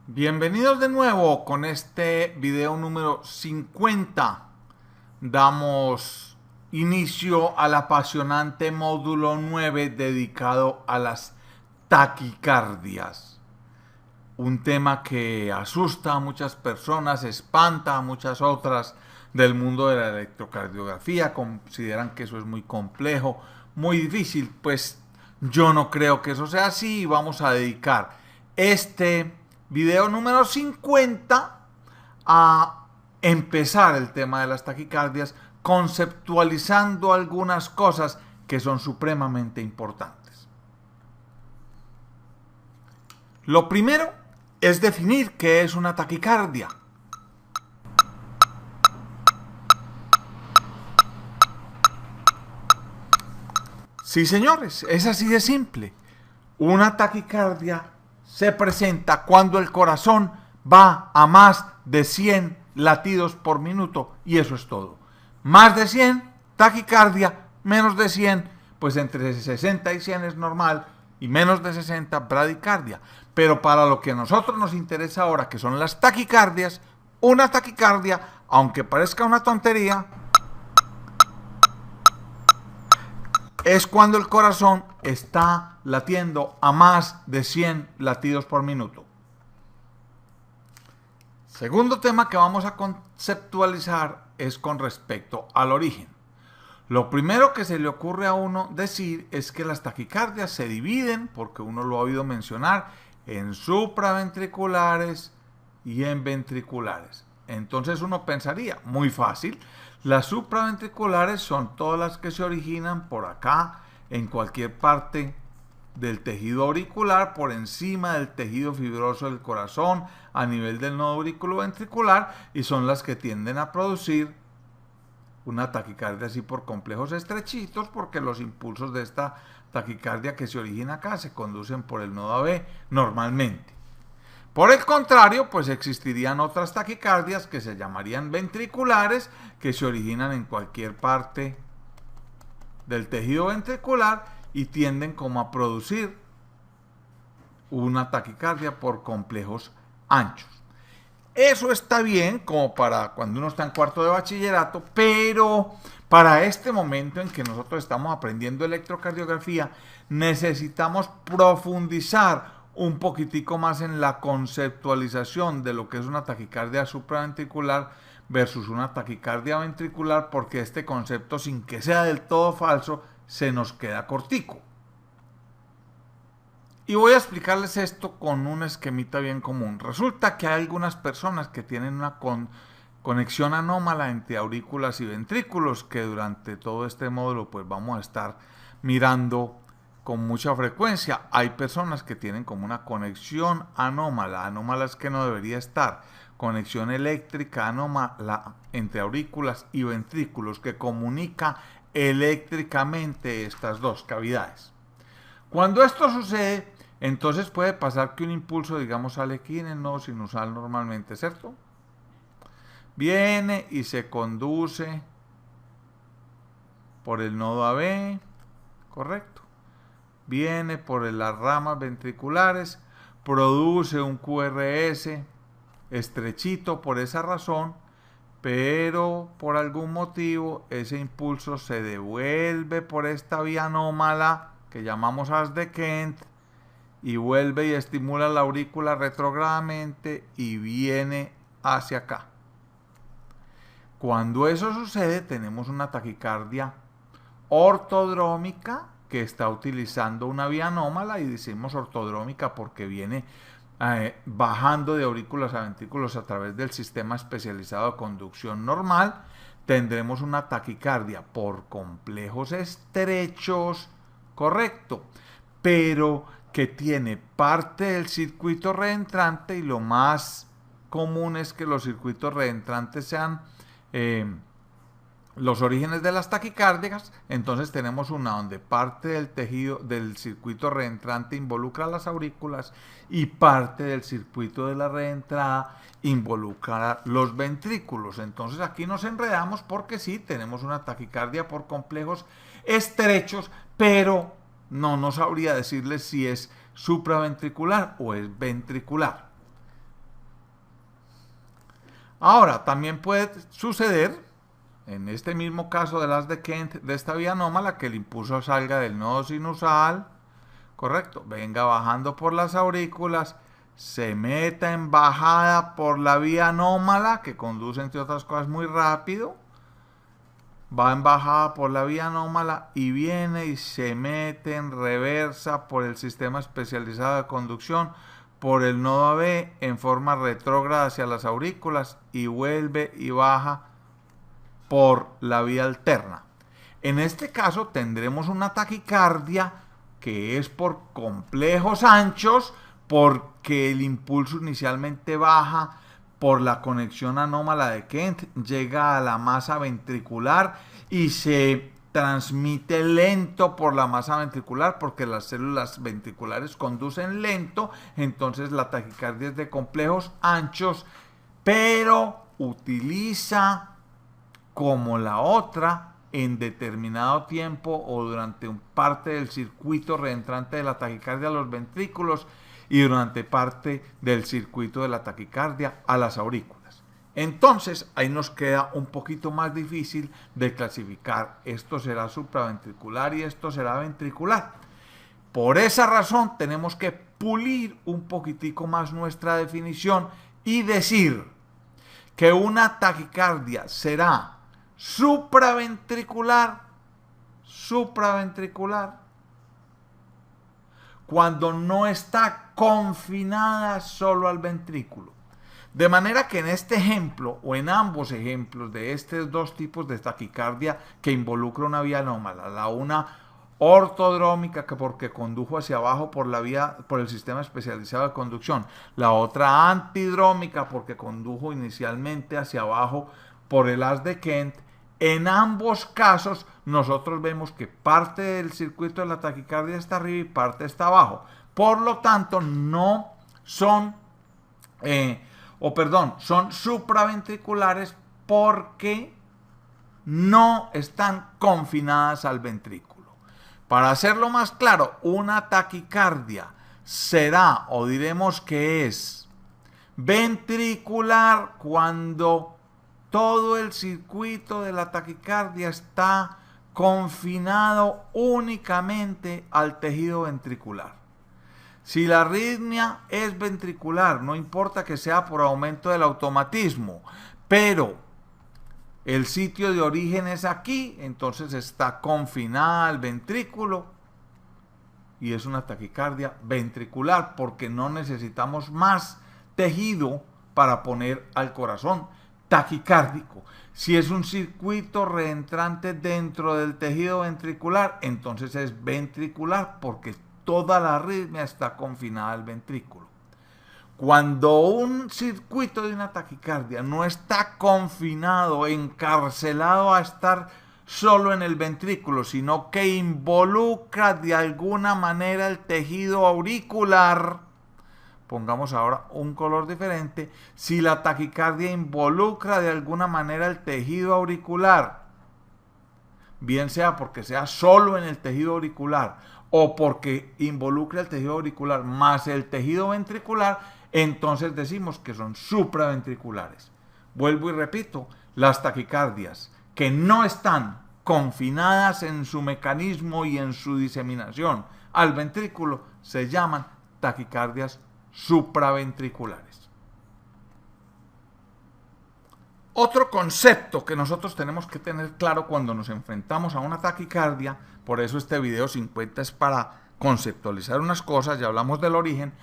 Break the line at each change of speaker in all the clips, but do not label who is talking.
Bienvenidos de nuevo con este video número 50. Damos inicio al apasionante módulo 9 dedicado a las taquicardias. Un tema que asusta a muchas personas, espanta a muchas otras del mundo de la electrocardiografía. Consideran que eso es muy complejo, muy difícil. Pues yo no creo que eso sea así y vamos a dedicar este video número 50 a empezar el tema de las taquicardias, conceptualizando algunas cosas que son supremamente importantes. Lo primero es definir qué es una taquicardia. Sí, señores, es así de simple. Una taquicardia se presenta cuando el corazón va a más de 100 latidos por minuto y eso es todo. Más de 100, taquicardia; menos de 100, pues entre 60 y 100 es normal, y menos de 60, bradicardia. Pero para lo que a nosotros nos interesa ahora, que son las taquicardias, una taquicardia, aunque parezca una tontería, es cuando el corazón está latiendo a más de 100 latidos por minuto. Segundo tema que vamos a conceptualizar es con respecto al origen. Lo primero que se le ocurre a uno decir es que las taquicardias se dividen, porque uno lo ha oído mencionar, en supraventriculares y en ventriculares. Entonces uno pensaría, muy fácil, las supraventriculares son todas las que se originan por acá, en cualquier parte del tejido auricular, por encima del tejido fibroso del corazón, a nivel del nodo auriculoventricular, y son las que tienden a producir una taquicardia así por complejos estrechitos, porque los impulsos de esta taquicardia que se origina acá se conducen por el nodo AB normalmente. Por el contrario, pues existirían otras taquicardias que se llamarían ventriculares, que se originan en cualquier parte del tejido ventricular y tienden como a producir una taquicardia por complejos anchos. Eso está bien como para cuando uno está en cuarto de bachillerato, pero para este momento en que nosotros estamos aprendiendo electrocardiografía, necesitamos profundizar un poquitico más en la conceptualización de lo que es una taquicardia supraventricular versus una taquicardia ventricular, porque este concepto, sin que sea del todo falso, se nos queda cortico. Y voy a explicarles esto con un esquemita bien común. Resulta que hay algunas personas que tienen una conexión anómala entre aurículas y ventrículos, que durante todo este módulo pues vamos a estar mirando con mucha frecuencia. Hay personas que tienen como una conexión anómala. Anómala es que no debería estar. Conexión eléctrica anómala entre aurículas y ventrículos, que comunica eléctricamente estas dos cavidades. Cuando esto sucede, entonces puede pasar que un impulso, digamos, sale aquí en el nodo sinusal normalmente, ¿cierto? Viene y se conduce por el nodo AB, ¿correcto? Viene por las ramas ventriculares, produce un QRS estrechito por esa razón, pero por algún motivo ese impulso se devuelve por esta vía anómala que llamamos haz de Kent y vuelve y estimula la aurícula retrógradamente y viene hacia acá. Cuando eso sucede, tenemos una taquicardia ortodrómica que está utilizando una vía anómala, y decimos ortodrómica porque viene bajando de aurículas a ventrículos a través del sistema especializado de conducción normal. Tendremos una taquicardia por complejos estrechos, correcto, pero que tiene parte del circuito reentrante, y lo más común es que los circuitos reentrantes sean los orígenes de las taquicardias. Entonces tenemos una donde parte del tejido del circuito reentrante involucra las aurículas y parte del circuito de la reentrada involucra los ventrículos. Entonces aquí nos enredamos porque sí, tenemos una taquicardia por complejos estrechos, pero no sabría decirles si es supraventricular o es ventricular. Ahora, también puede suceder, en este mismo caso de las de Kent, de esta vía anómala, que el impulso salga del nodo sinusal, correcto, venga bajando por las aurículas, se meta en bajada por la vía anómala, que conduce entre otras cosas muy rápido, va en bajada por la vía anómala y viene y se mete en reversa por el sistema especializado de conducción, por el nodo AB en forma retrógrada hacia las aurículas y vuelve y baja por la vía alterna. En este caso tendremos una taquicardia que es por complejos anchos, porque el impulso inicialmente baja por la conexión anómala de Kent, llega a la masa ventricular y se transmite lento por la masa ventricular, porque las células ventriculares conducen lento. Entonces la taquicardia es de complejos anchos, pero utiliza, como la otra, en determinado tiempo o durante parte del circuito reentrante de la taquicardia a los ventrículos y durante parte del circuito de la taquicardia a las aurículas. Entonces ahí nos queda un poquito más difícil de clasificar. Esto será supraventricular y esto será ventricular. Por esa razón tenemos que pulir un poquitico más nuestra definición y decir que una taquicardia será supraventricular cuando no está confinada solo al ventrículo. De manera que en este ejemplo, o en ambos ejemplos de estos dos tipos de taquicardia que involucra una vía anómala, la una ortodrómica, que porque condujo hacia abajo por el sistema especializado de conducción, la otra antidrómica porque condujo inicialmente hacia abajo por el haz de Kent, en ambos casos nosotros vemos que parte del circuito de la taquicardia está arriba y parte está abajo. Por lo tanto, no son, son supraventriculares porque no están confinadas al ventrículo. Para hacerlo más claro, una taquicardia será, o diremos que es, ventricular cuando todo el circuito de la taquicardia está confinado únicamente al tejido ventricular. Si la arritmia es ventricular, no importa que sea por aumento del automatismo, pero el sitio de origen es aquí, entonces está confinada al ventrículo y es una taquicardia ventricular porque no necesitamos más tejido para poner al corazón taquicárdico. Si es un circuito reentrante dentro del tejido ventricular, entonces es ventricular porque toda la arritmia está confinada al ventrículo. Cuando un circuito de una taquicardia no está confinado, encarcelado a estar solo en el ventrículo, sino que involucra de alguna manera el tejido auricular, pongamos ahora un color diferente, si la taquicardia involucra de alguna manera el tejido auricular, bien sea porque sea solo en el tejido auricular o porque involucra el tejido auricular más el tejido ventricular, entonces decimos que son supraventriculares. Vuelvo y repito, las taquicardias que no están confinadas en su mecanismo y en su diseminación al ventrículo se llaman taquicardias supraventriculares. Otro concepto que nosotros tenemos que tener claro cuando nos enfrentamos a una taquicardia, por eso este video 50 es para conceptualizar unas cosas, ya hablamos del origen,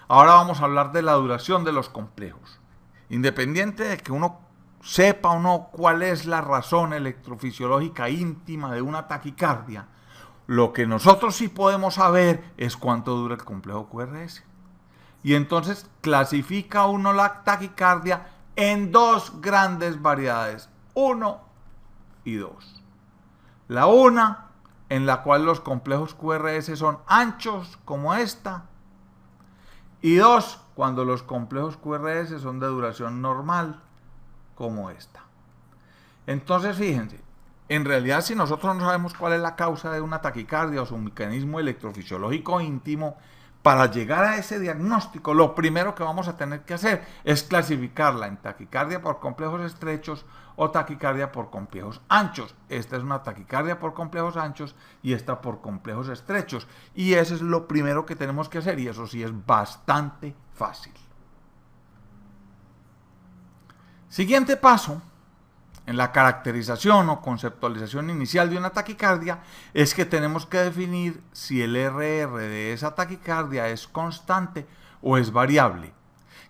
ahora vamos a hablar de la duración de los complejos. Independiente de que uno sepa o no cuál es la razón electrofisiológica íntima de una taquicardia, lo que nosotros sí podemos saber es cuánto dura el complejo QRS. Y entonces clasifica uno la taquicardia en dos grandes variedades, 1 y 2. La una, en la cual los complejos QRS son anchos como esta, y 2, cuando los complejos QRS son de duración normal como esta. Entonces fíjense, en realidad si nosotros no sabemos cuál es la causa de una taquicardia o su mecanismo electrofisiológico íntimo, para llegar a ese diagnóstico, lo primero que vamos a tener que hacer es clasificarla en taquicardia por complejos estrechos o taquicardia por complejos anchos. Esta es una taquicardia por complejos anchos y esta por complejos estrechos. Y eso es lo primero que tenemos que hacer, y eso sí es bastante fácil. Siguiente paso en la caracterización o conceptualización inicial de una taquicardia es que tenemos que definir si el RR de esa taquicardia es constante o es variable.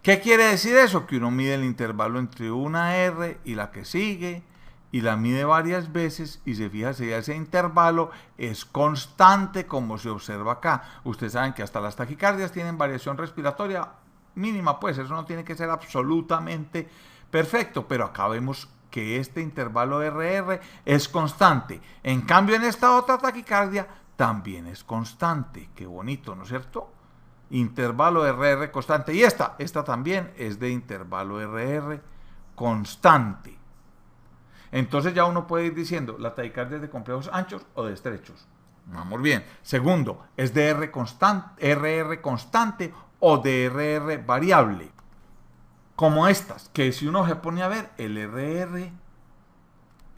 ¿Qué quiere decir eso? Que uno mide el intervalo entre una R y la que sigue y la mide varias veces y se fija si ese intervalo es constante como se observa acá. Ustedes saben que hasta las taquicardias tienen variación respiratoria mínima, pues eso no tiene que ser absolutamente perfecto, pero acá vemos que este intervalo RR es constante. En cambio, en esta otra taquicardia también es constante. Qué bonito, ¿no es cierto? Intervalo RR constante. Y esta también es de intervalo RR constante. Entonces ya uno puede ir diciendo, la taquicardia es de complejos anchos o de estrechos. Vamos bien. Segundo, es de RR constante o de RR variable. Como estas, que si uno se pone a ver, el RR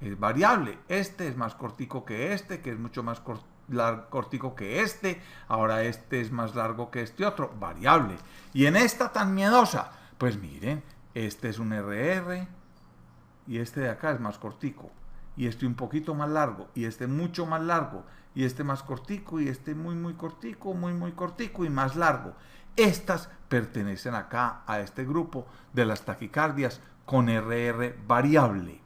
es variable. Este es más cortico que este, que es mucho más cortico que este. Ahora este es más largo que este otro, variable. Y en esta tan miedosa, pues miren, este es un RR y este de acá es más cortico. Y este un poquito más largo, y este mucho más largo, y este más cortico, y este muy cortico, muy cortico y más largo. Estas pertenecen acá a este grupo de las taquicardias con RR variable.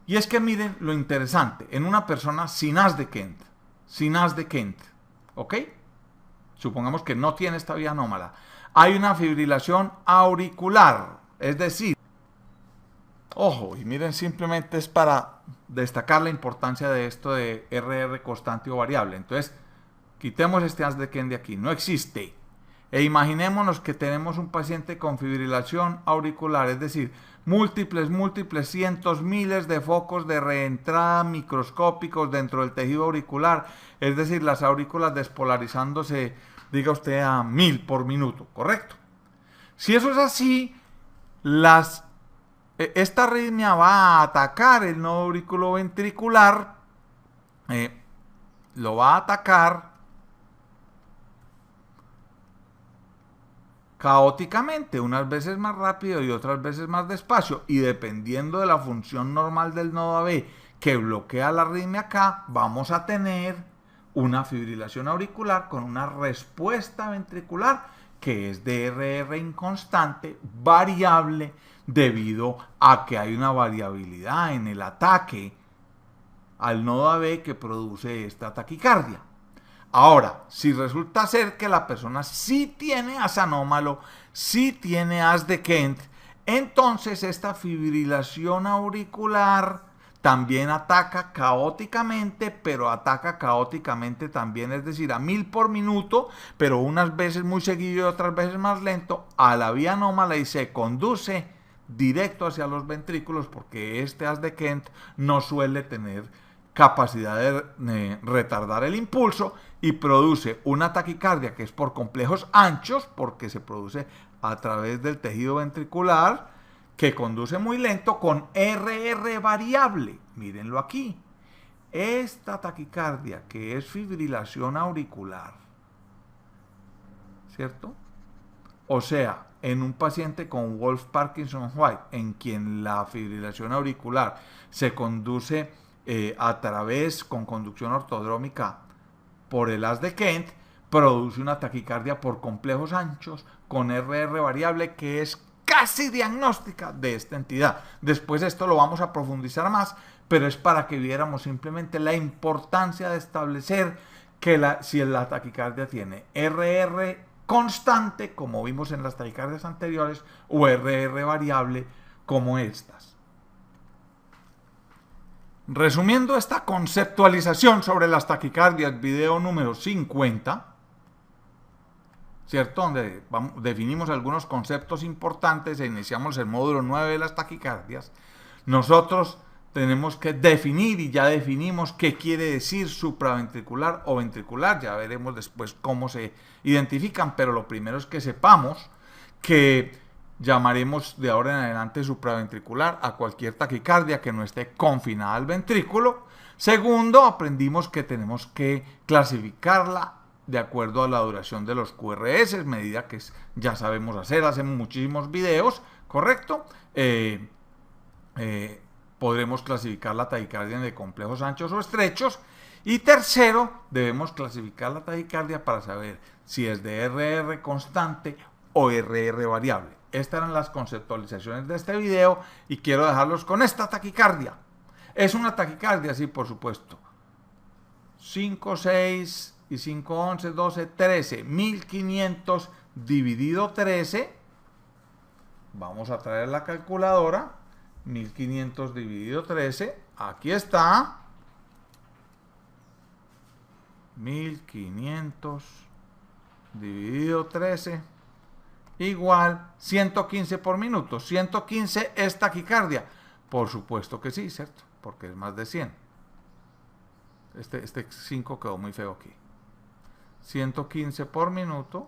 Y es que miren lo interesante, en una persona sin haz de Kent, ¿ok? Supongamos que no tiene esta vía anómala. Hay una fibrilación auricular, es decir, ojo, y miren, simplemente es para destacar la importancia de esto de RR constante o variable. Entonces, quitemos este haz de Kent de aquí, no existe. E imaginémonos que tenemos un paciente con fibrilación auricular, es decir, múltiples, cientos, miles de focos de reentrada microscópicos dentro del tejido auricular, es decir, las aurículas despolarizándose, diga usted, a 1000 por minuto, ¿correcto? Si eso es así, esta arritmia va a atacar el nodo auriculoventricular, lo va a atacar caóticamente, unas veces más rápido y otras veces más despacio, y dependiendo de la función normal del nodo AB que bloquea la arritmia acá, vamos a tener una fibrilación auricular con una respuesta ventricular que es de RR inconstante, variable, debido a que hay una variabilidad en el ataque al nodo AB que produce esta taquicardia. Ahora, si resulta ser que la persona sí tiene haz anómalo, sí tiene haz de Kent, entonces esta fibrilación auricular también ataca caóticamente, pero ataca caóticamente también, es decir, a 1000 por minuto, pero unas veces muy seguido y otras veces más lento, a la vía anómala y se conduce directo hacia los ventrículos, porque este haz de Kent no suele tener capacidad de retardar el impulso y produce una taquicardia que es por complejos anchos, porque se produce a través del tejido ventricular, que conduce muy lento con RR variable. Mírenlo aquí. Esta taquicardia que es fibrilación auricular, ¿cierto? O sea, en un paciente con Wolff-Parkinson-White, en quien la fibrilación auricular se conduce a través, con conducción ortodrómica por el haz de Kent, produce una taquicardia por complejos anchos con RR variable que es casi diagnóstica de esta entidad. Después esto lo vamos a profundizar más, pero es para que viéramos simplemente la importancia de establecer que si la taquicardia tiene RR constante, como vimos en las taquicardias anteriores, o RR variable, como estas. Resumiendo esta conceptualización sobre las taquicardias, video número 50, ¿cierto? Donde definimos algunos conceptos importantes e iniciamos el módulo 9 de las taquicardias. Nosotros tenemos que definir, y ya definimos qué quiere decir supraventricular o ventricular. Ya veremos después cómo se identifican, pero lo primero es que sepamos que llamaremos de ahora en adelante supraventricular a cualquier taquicardia que no esté confinada al ventrículo. Segundo, aprendimos que tenemos que clasificarla de acuerdo a la duración de los QRS, medida que ya sabemos hacer, hacemos muchísimos videos, ¿correcto? Podremos clasificar la taquicardia de complejos anchos o estrechos. Y tercero, debemos clasificar la taquicardia para saber si es de RR constante o RR variable. Estas eran las conceptualizaciones de este video y quiero dejarlos con esta taquicardia. ¿Es una taquicardia? Sí, por supuesto. 5, 6 y 5, 11, 12, 13. 1500 dividido 13. Vamos a traer la calculadora. 1500 dividido 13. Aquí está. 1500 dividido 13 igual 115 por minuto. 115 es taquicardia. Por supuesto que sí, ¿cierto? Porque es más de 100. Este 5 quedó muy feo aquí. 115 por minuto.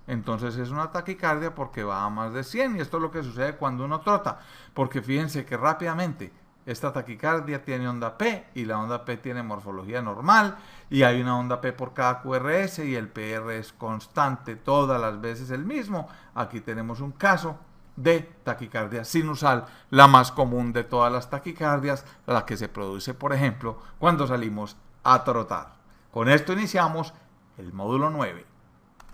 Entonces es una taquicardia porque va a más de 100. Y esto es lo que sucede cuando uno trota. Porque fíjense que rápidamente esta taquicardia tiene onda P y la onda P tiene morfología normal y hay una onda P por cada QRS y el PR es constante todas las veces el mismo. Aquí tenemos un caso de taquicardia sinusal, la más común de todas las taquicardias, la que se produce, por ejemplo, cuando salimos a trotar. Con esto iniciamos el módulo 9.